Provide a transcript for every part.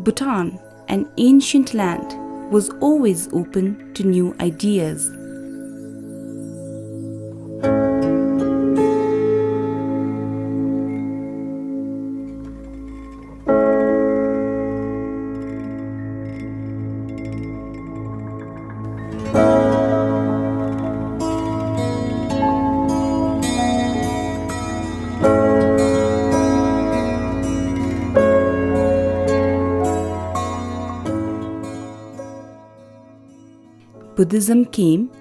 Bhutan, an ancient land, was always open to new ideas. Buddhism came,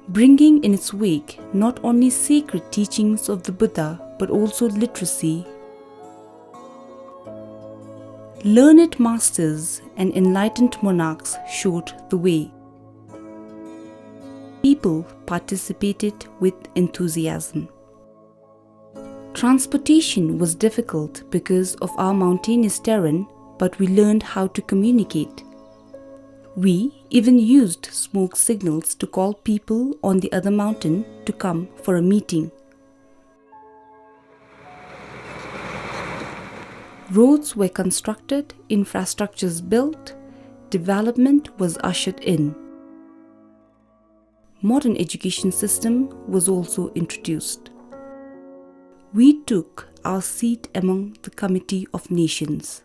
bringing in its wake not only sacred teachings of the Buddha but also literacy. Learned masters and enlightened monarchs showed the way. People participated with enthusiasm. Transportation was difficult because of our mountainous terrain, but we learned how to communicate. We even used smoke signals to call people on the other mountain to come for a meeting. Roads were constructed, infrastructures built, development was ushered in. Modern education system was also introduced. We took our seat among the Committee of Nations.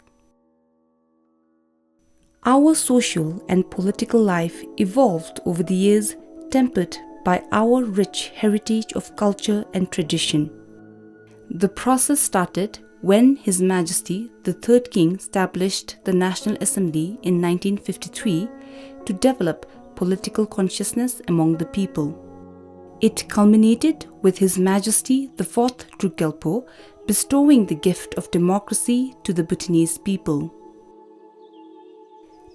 Our social and political life evolved over the years, tempered by our rich heritage of culture and tradition. The process started when His Majesty the Third King established the National Assembly in 1953 to develop political consciousness among the people. It culminated with His Majesty the Fourth Drukgyalpo bestowing the gift of democracy to the Bhutanese people.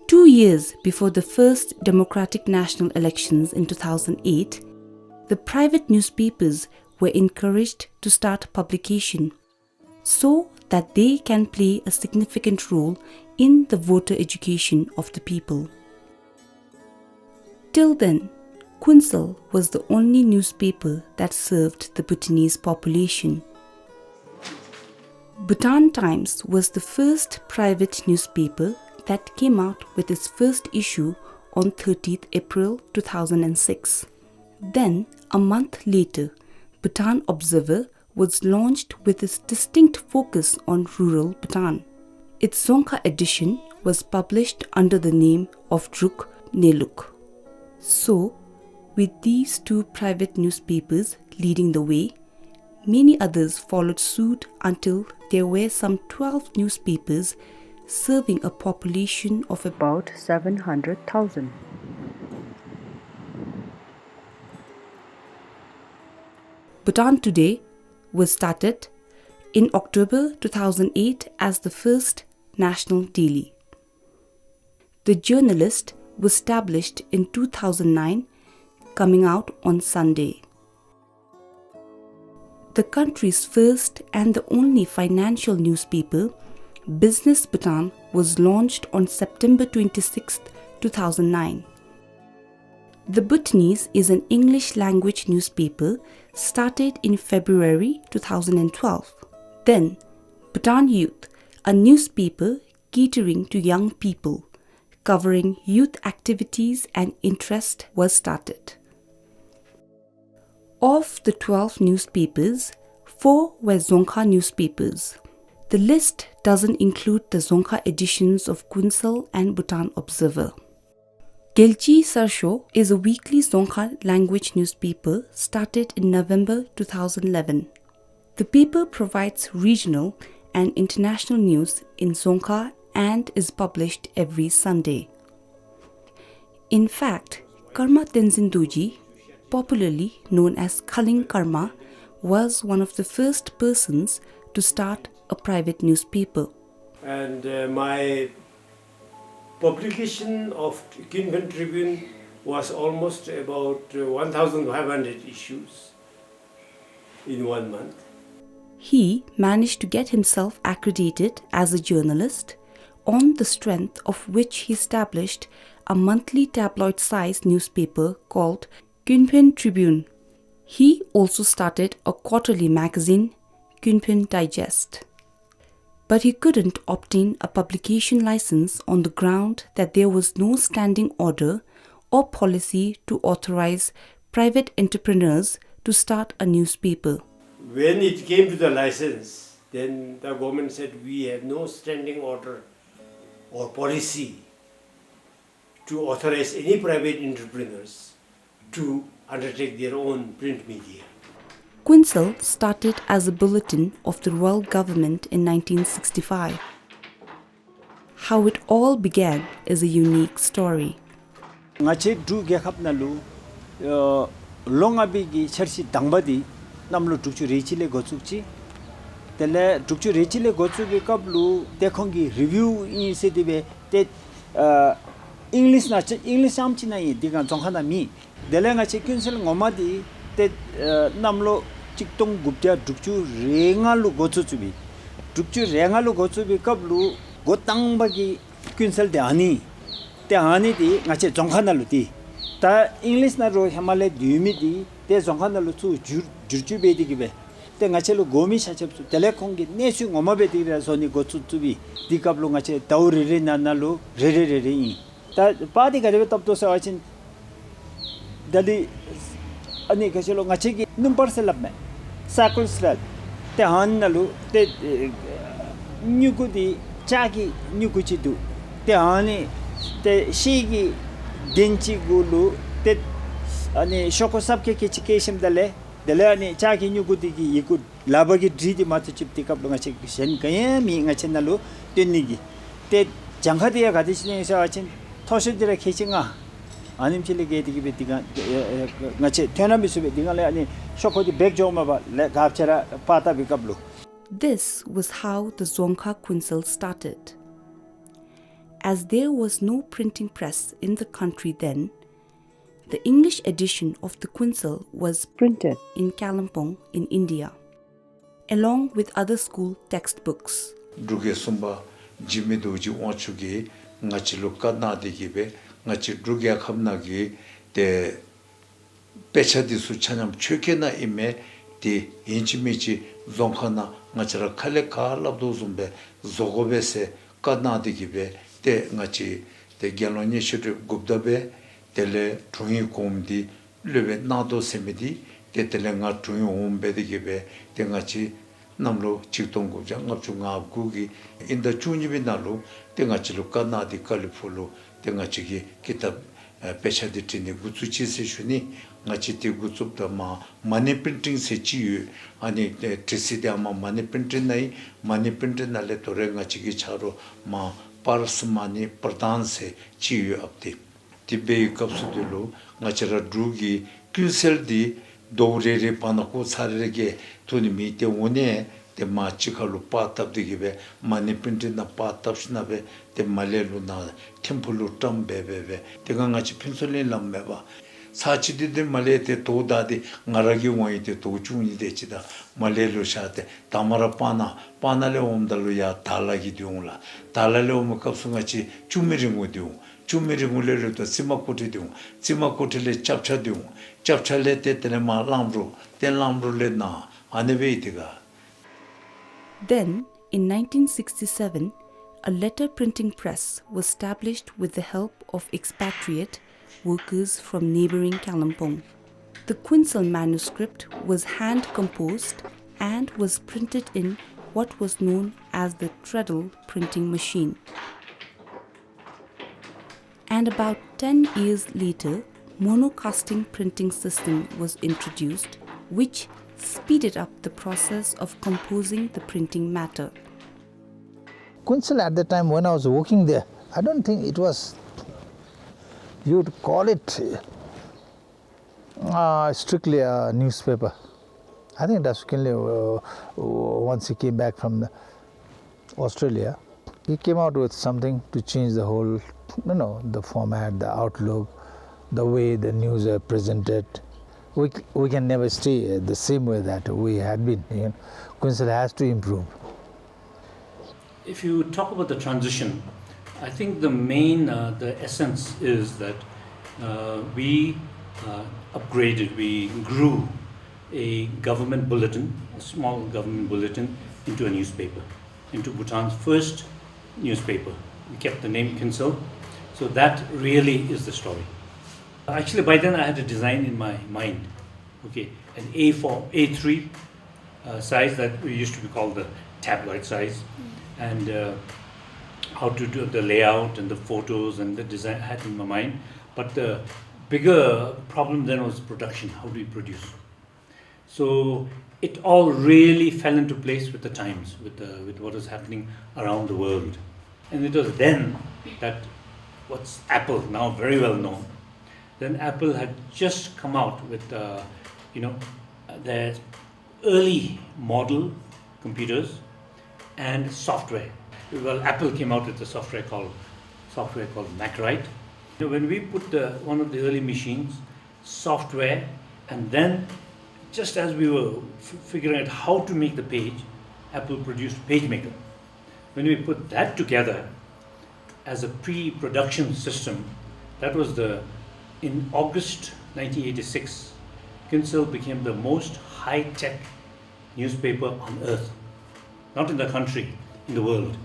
2 years before the first democratic national elections in 2008, the private newspapers were encouraged to start publication so that they can play a significant role in the voter education of the people. Till then, Kuensel was the only newspaper that served the Bhutanese population. Bhutan Times was the first private newspaper that came out with its first issue on 30th April 2006. Then, a month later, Bhutan Observer was launched with its distinct focus on rural Bhutan. Its Dzongkha edition was published under the name of Druk Neluk. So, with these two private newspapers leading the way, many others followed suit until there were some 12 newspapers serving a population of about 700,000. Bhutan Today was started in October 2008 as the first national daily. The Journalist was established in 2009, coming out on Sunday. The country's first and the only financial newspaper, Business Bhutan, was launched on September 26, 2009. The Bhutanese is an English language newspaper started in February 2012. Then, Bhutan Youth, a newspaper catering to young people, covering youth activities and interest, was started. Of the 12 newspapers, 4 were Dzongkha newspapers. The list doesn't include the Dzongkha editions of Kuensel and Bhutan Observer. Gelchi Sarsho is a weekly Dzongkha language newspaper started in November 2011. The paper provides regional and international news in Dzongkha and is published every Sunday. In fact, Karma Tenzin Doji, popularly known as Khaling Karma, was one of the first persons to start a private newspaper. And my publication of Kinven Tribune was almost about 1,500 issues in 1 month. He managed to get himself accredited as a journalist, on the strength of which he established a monthly tabloid-sized newspaper called Kinven Tribune. He also started a quarterly magazine, Kinven Digest. But he couldn't obtain a publication license on the ground that there was no standing order or policy to authorize private entrepreneurs to start a newspaper. When it came to the license, then the government said we have no standing order or policy to authorize any private entrepreneurs to undertake their own print media. Kuensel started as a bulletin of the royal government in 1965. How it all began is a unique story. ngache du ge khapna lu longa bi gi chersi dangbadi namlo tukchu rechile gochukchi tele tukchu rechile gochugi kaplu dekhongi review in sedibe te english na english amchi na yi diga jongkhana mi delenga che Kuensel ngomadi te namlo chiktong gupta tukchu rengalu gochuchubi tukchu rengalu gochubi kaplu gotangbagi Kuensel de ani te ani di ngache jongkhanalu di ta english na ro Himalaya dyumi di te jongkhanalu chu jurjube di gibe te ngache lu gomi sachepsu telekongi nesu ngomabe di ra soni gochuchubi di kaplu ngache taurire nanalu re i ta padi gade tapto sa achin dali ani kachelo ngache gi number se labme circle strat te hannalu te nyuku di chagi nyuku chidu te ani te shigi denchi gulu te ani shoko sabke ke chikeshim dale ani chagi nyuku di gi yiku labagi dridi matu chipti kaplo ngache sen kaya mi ngache nalu tenigi te janghadiya gadisine sa achin thoshidira kechinga animchile ge digi betiga ngache thenami sube dingale ani shoko di bag joma ba le gapchara pata bi kaplo. This was how the Dzongkha Kuensel started. As there was no printing press in the country then, the English edition of the Kuensel was printed in Kalimpong in India, along with other school textbooks. Druge sumba jimi doji wanchugi ngachi lukka na digibe ngachi druge khamna gi de pecha di su chanyam choke na ime di inchimichi zongkhana ngachara khale ka labdo zumbe zogobe se kadna digibe te ngachi te gyalonye shuru gubdabe tele trungi komdi lebe nado semedi te tele nga trungi ombe digibe te ngachi namlo chikton gubja ngapchu ngab gugi inda chunyibi nalu te ngachi lu kadna di kalifulu te ngachi gi kitab pecha di tini gutsu chi se shuni ngachi te gutsubda ma money printing se chi yu ani trisi de ama money printing nai money printing nale tore ngachi gi charo ma parasmani pradhan se chi yu abdi tibbe kapsu dulu ngachara drugi Kuensel di dowre panako sarere ge tuni mi te one te ma chikalu patab digibe money printing na patab shnabe te malelu na tempulu tambe bebe te ngachi pinsole lamme ba 사치들 말레테 도다디 나라기 원이테 도중이 되지다 말레로 샤테 다마라 파나레 옴달로야 달라기 되용라 달라레 옴 갑승같이 주미링고 되용 주미링을레도 시마코티 되용 시마코티레 짭차 되용 짭차레 때때네 말람로 텔람로레나 아네베이티가. Then, in 1967, a letter printing press was established with the help of expatriate workers from neighboring Kalimpong. The Kuensel manuscript was hand-composed and was printed in what was known as the treadle printing machine. And about 10 years later, monocasting printing system was introduced, which speeded up the process of composing the printing matter. Kuensel at the time when I was working there, I don't think it was, you would call it strictly a newspaper. I think that's once he came back from Australia, he came out with something to change the whole, the format, the outlook, the way the news are presented. We can never stay the same way that we had been. Kuensel has to improve. If you talk about the transition, I think the main, the essence is that we upgraded, we grew a government bulletin, a small government bulletin, into a newspaper. into Bhutan's first newspaper. We kept the name Kuensel. So that really is the story. Actually, by then I had a design in my mind. Okay, an A3 size that we used to be called the tabloid size, and how to do the layout and the photos and the design I had in my mind. But the bigger problem then was production. How do we produce? So it all really fell into place with the times, with what was happening around the world. And it was then that what's Apple, now very well known, then Apple had just come out with their early model computers and software. Well, Apple came out with a software called MacWrite. When we put one of the early machines, software, and then just as we were figuring out how to make the page, Apple produced PageMaker. When we put that together as a pre-production system, that was in August 1986, Kuensel became the most high-tech newspaper on earth. Not in the country, in the world.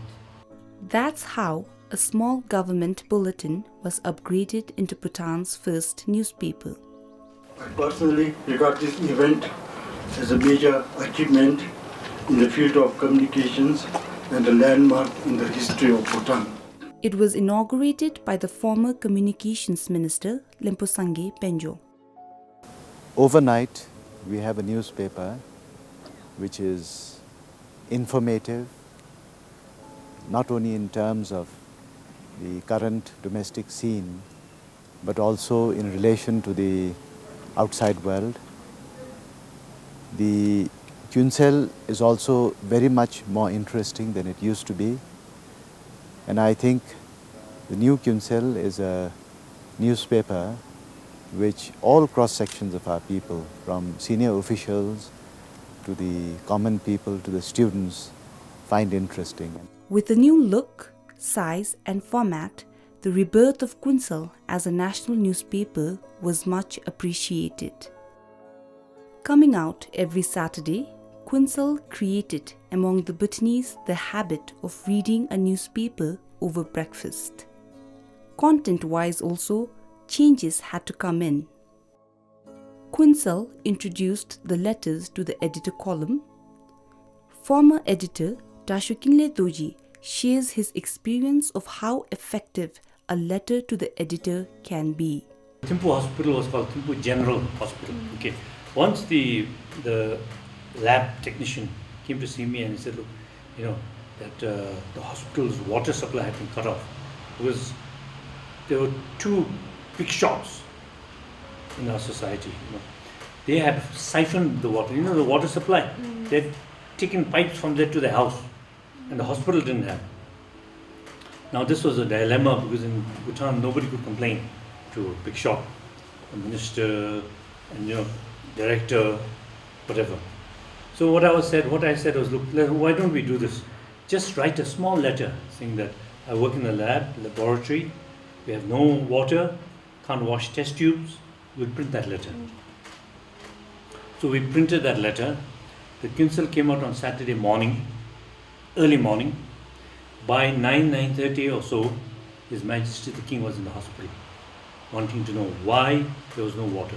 That's how a small government bulletin was upgraded into Bhutan's first newspaper. I personally regard this event as a major achievement in the field of communications and a landmark in the history of Bhutan. It was inaugurated by the former Communications Minister Limposange Penjo. Overnight, we have a newspaper which is informative, not only in terms of the current domestic scene, but also in relation to the outside world. The Kuensel is also very much more interesting than it used to be. And I think the new Kuensel is a newspaper which all cross-sections of our people, from senior officials to the common people to the students, find interesting. With a new look, size and format, the rebirth of Kuensel as a national newspaper was much appreciated. Coming out every Saturday, Kuensel created among the Bhutanese the habit of reading a newspaper over breakfast. Content-wise also, changes had to come in. Kuensel introduced the letters to the editor column. Former editor Tashukinle Doji shares his experience of how effective a letter to the editor can be. Thimphu Hospital was called Thimphu General Hospital. Okay. Once the lab technician came to see me and he said, look, that the hospital's water supply had been cut off because there were two big shops in our society. They had siphoned the water, the water supply. They had taken pipes from there to the house, and the hospital didn't have. Now this was a dilemma because in Bhutan nobody could complain to a big shop, a minister, and director, whatever. So what I said was, look, why don't we do this? Just write a small letter saying that I work in a laboratory, we have no water, can't wash test tubes. We'll print that letter. So we printed that letter. The Kuensel came out on Saturday morning, early morning. By 9:30 or so, His Majesty the King was in the hospital, wanting to know why there was no water.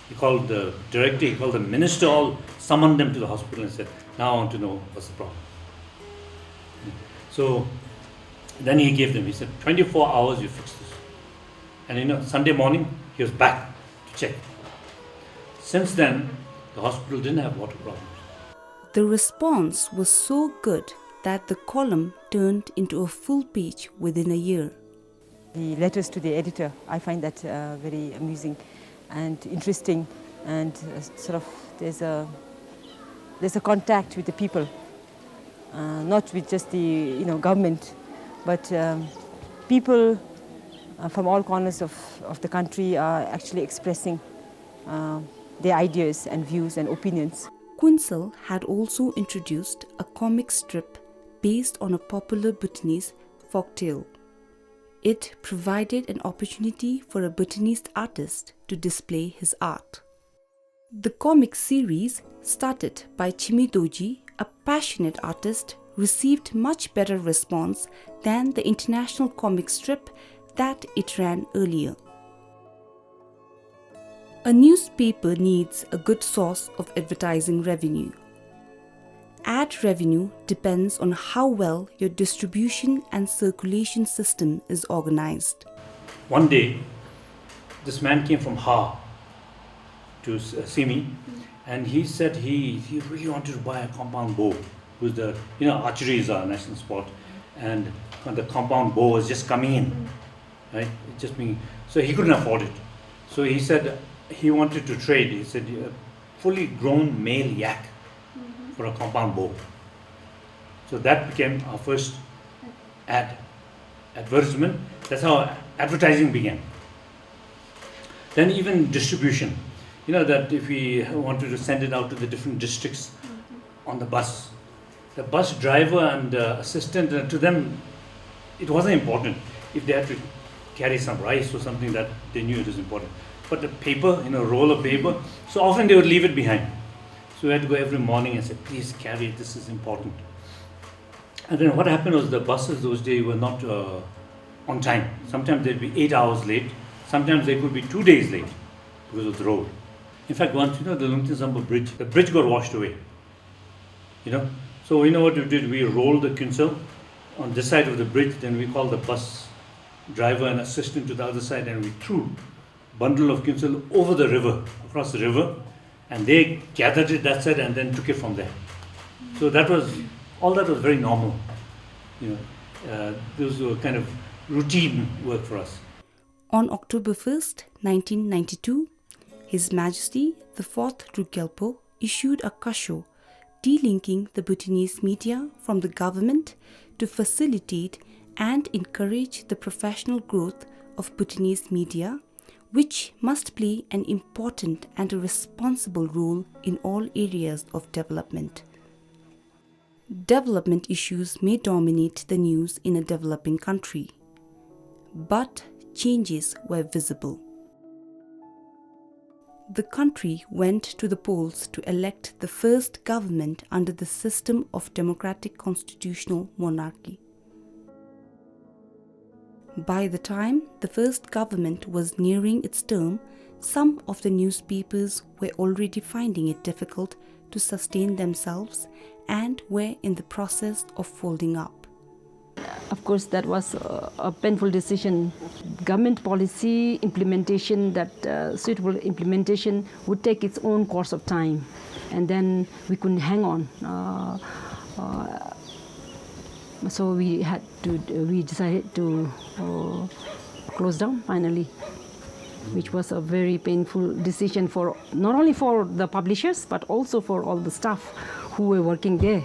He called the director, he called the minister, all summoned them to the hospital and said, now I want to know what's the problem. So then he gave them, he said, 24 hours you fix this. And Sunday morning, he was back to check. Since then, the hospital didn't have water problems. The response was so good that the column turned into a full page within a year. The letters to the editor, I find that very amusing and interesting, and there's a contact with the people, not with just the government, but people from all corners of the country are actually expressing their ideas and views and opinions. Kuensel had also introduced a comic strip based on a popular Bhutanese folktale. It provided an opportunity for a Bhutanese artist to display his art. The comic series, started by Chimi Doji, a passionate artist, received much better response than the international comic strip that it ran earlier. A newspaper needs a good source of advertising revenue. Ad revenue depends on how well your distribution and circulation system is organized. One day, this man came from Ha to see me, and he said he really wanted to buy a compound bow. Because archery is our national sport, and the compound bow was just coming in, right? So he couldn't afford it. So he said he wanted to trade. He said a fully grown male yak for a compound bow. So that became our first advertisement. That's how advertising began. Then even distribution. That if we wanted to send it out to the different districts on the bus driver and assistant, to them, it wasn't important. If they had to carry some rice or something, that they knew it was important. But the paper, roll of paper, so often they would leave it behind. So we had to go every morning and say, please carry it, this is important. And then what happened was the buses those days were not on time. Sometimes they'd be 8 hours late. Sometimes they could be 2 days late because of the road. In fact, once, the Lungtinsamba bridge, the bridge got washed away. So what we did, we rolled the Kuensel on this side of the bridge, then we called the bus driver and assistant to the other side, and we threw a bundle of Kuensel over the river, across the river, and they gathered it that side and then took it from there. So all that was very normal. Those were kind of routine work for us. On October 1st, 1992, His Majesty the 4th Drukgyalpo issued a kasho delinking the Bhutanese media from the government to facilitate and encourage the professional growth of Bhutanese media, which must play an important and a responsible role in all areas of development. Development issues may dominate the news in a developing country, but changes were visible. The country went to the polls to elect the first government under the system of democratic constitutional monarchy. By the time the first government was nearing its term, some of the newspapers were already finding it difficult to sustain themselves and were in the process of folding up. Of course, that was a painful decision. Government policy implementation, suitable implementation would take its own course of time, and then we couldn't hang on. So we decided to close down finally, which was a very painful decision for not only for the publishers but also for all the staff who were working there.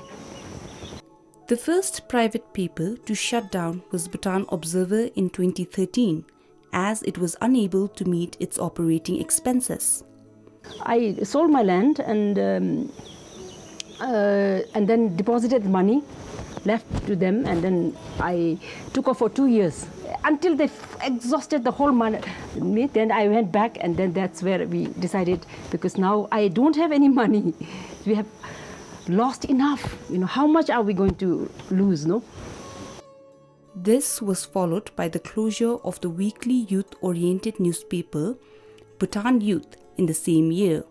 The first private paper to shut down was Bhutan Observer in 2013, as it was unable to meet its operating expenses. I sold my land and then deposited money left to them, and then I took off for 2 years until they exhausted the whole money. Then I went back, and then that's where we decided, because now I don't have any money. We have lost enough. How much are we going to lose, no? This was followed by the closure of the weekly youth-oriented newspaper, Bhutan Youth, in the same year.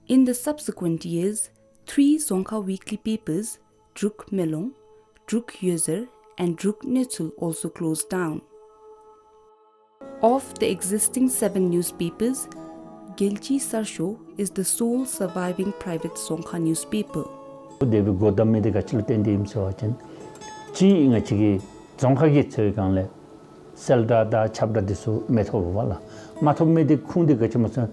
In the subsequent years, 3 Dzongkha weekly papers, Druk Melong, Druk Yezer, and Druk Netsul, also closed down. Of the existing 7 newspapers, Gelchi Sarsho is the sole surviving private Dzongkha newspaper. Devi Godam Medica Chilten Dimso Achen, Chi Ingachigi, Dzongkha Gitseganle, Selda da Chabda Disu Metovala, Mato Medic Kundi Gachimasan,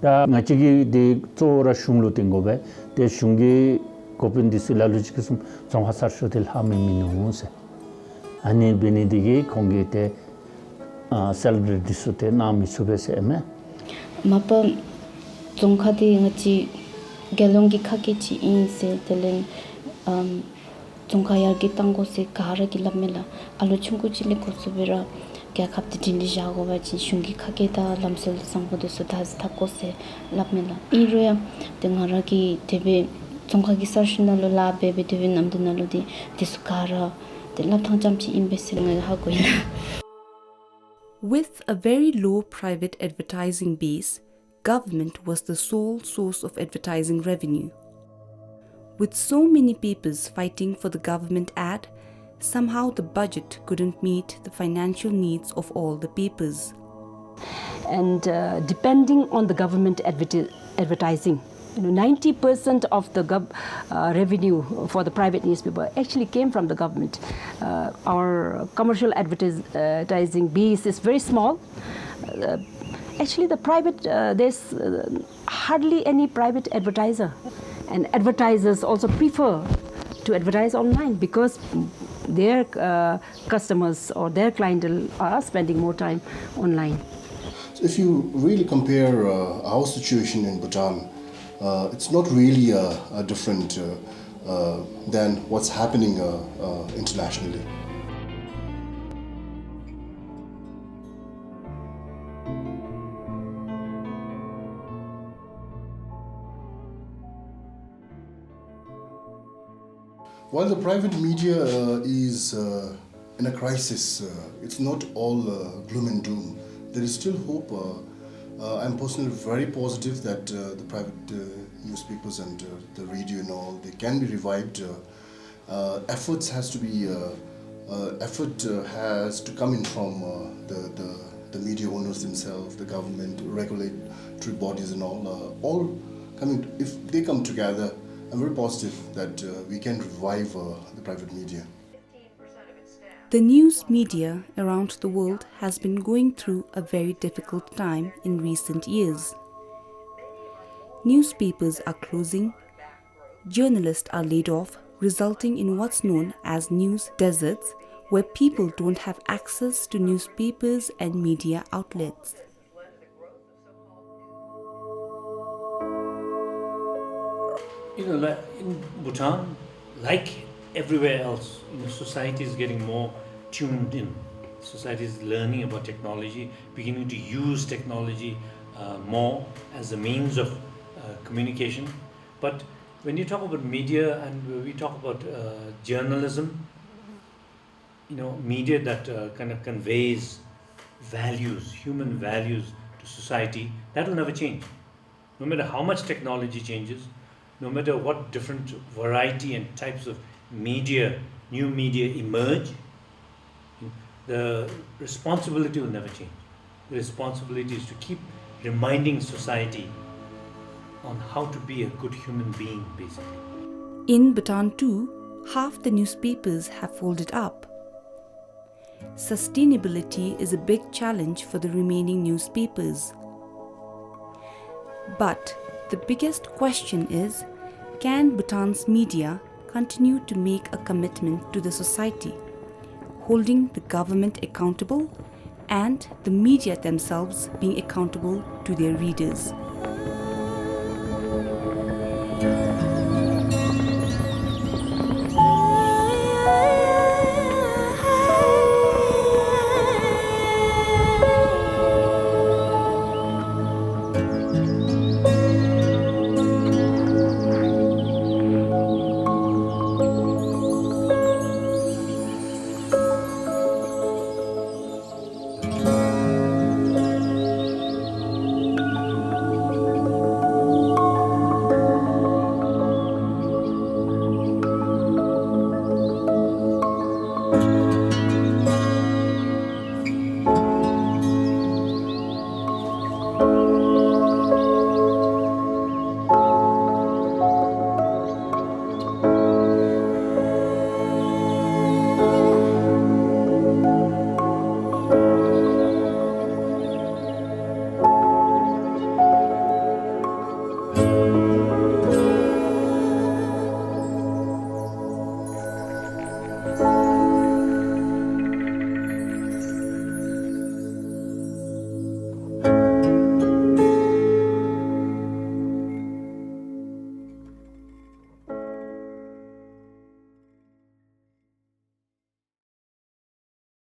da Nachigi de Tora Shunglutingobe, de Shungi Gopin Disula Logicum, Dzongkha Sarsho till Hamiminuse. Ani Benedigi Kongite Selda Disute Nami Subeseme. Mapa Dzongkha di ngachi gelongi khaki chi in se telen Dzongkha yar gi tango se kahara gi lamela alu chungku chi le kosubera kya khapti dindi jago ba chi shungi khake da lamsel sangbo de so thas thako se lamela iroya tengara gi tebe Zongkhagi sarshina lo la bebe devin amduna lo di disukara de la thangjam chi imbecile ngai ha koina. With a very low private advertising base, government was the sole source of advertising revenue. With so many papers fighting for the government ad, somehow the budget couldn't meet the financial needs of all the papers. And depending on the government advertising, 90% of the revenue for the private newspaper actually came from the government. Our commercial advertising base is very small. Actually, the private, there's hardly any private advertiser. And advertisers also prefer to advertise online because their customers or their clientele are spending more time online. So if you really compare our situation in Bhutan, it's not really different than what's happening internationally. While the private media is in a crisis, it's not all gloom and doom. There is still hope. I'm personally very positive that the private newspapers and the radio and all, they can be revived. Effort has to come in from the media owners themselves, the government, regulatory bodies and all coming. If they come together, I'm very positive that we can revive the private media. The news media around the world has been going through a very difficult time in recent years. Newspapers are closing, journalists are laid off, resulting in what's known as news deserts, where people don't have access to newspapers and media outlets. Like in Bhutan, like everywhere else, society is getting more tuned in. Society is learning about technology, beginning to use technology more as a means of communication. But when you talk about media and we talk about journalism, media that kind of conveys values, human values to society, that will never change. No matter how much technology changes, no matter what different variety and types of media, new media emerge, the responsibility will never change. The responsibility is to keep reminding society on how to be a good human being, basically. In Bhutan too, half the newspapers have folded up. Sustainability is a big challenge for the remaining newspapers. But the biggest question is, can Bhutan's media continue to make a commitment to the society, holding the government accountable and the media themselves being accountable to their readers?